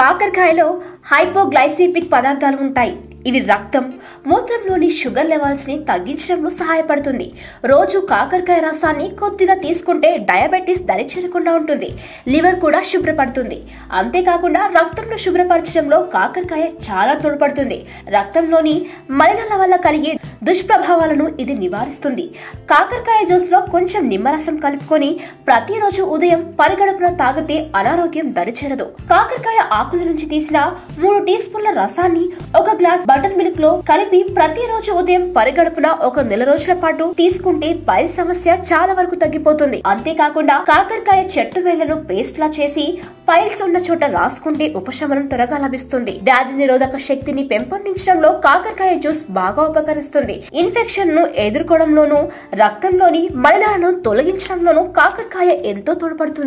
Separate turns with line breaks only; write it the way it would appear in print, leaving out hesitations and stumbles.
కాకరకాయలో హైపోగ్లైసెమిక్ పదార్థాలు ఉంటాయి. ఇవి రక్తం, మూత్రంలోని షుగర్ లెవెల్స్ ని తగ్గించడంలో సహాయపడుతుంది. రోజు కాకరకాయ రసాన్ని కొద్దిగా తీసుకుంటే డయాబెటీస్ దరి చేరకుండా ఉంటుంది. లివర్ కూడా శుభ్రపడుతుంది. అంతేకాకుండా రక్తంలో శుభ్రపరచడంలో కాకరకాయ చాలా తోడ్పడుతుంది. రక్తంలోని మలినాల వల్ల కలిగే దుష్ప్రభావాలను ఇది నివారిస్తుంది. కాకరకాయ జ్యూస్ లో కొంచెం నిమ్మరసం కలుపుకొని ప్రతిరోజు ఉదయం పరిగడుపున తాగితే అనారోగ్యం దరిచేరదు. కాకరకాయ ఆకుల నుంచి తీసిన 3 టీ స్పూన్ల రసాన్ని 1 గ్లాస్ బటర్ మిల్క్ లో కలిపి ప్రతిరోజు ఉదయం పరిగడుపున 1 నెల రోజుల పాటు తీసుకుంటే పైల్స్ సమస్య చాలా వరకు తగ్గిపోతుంది. అంతేకాకుండా కాకరకాయ చెట్టు వేళ్లను పేస్ట్ లా చేసి పైల్స్ ఉన్న చోట రాసుకుంటే ఉపశమనం త్వరగా లభిస్తుంది. వ్యాధి నిరోధక శక్తిని పెంపొందించడంలో కాకరకాయ జ్యూస్ బాగా ఉపకరిస్తుంది. ఇన్ఫెక్షన్ ను ఎదుర్కోవడంలోనూ రక్తంలోని మలినాలను తొలగించడంలోనూ కాకరకాయ ఎంతో తోడ్పడుతుంది.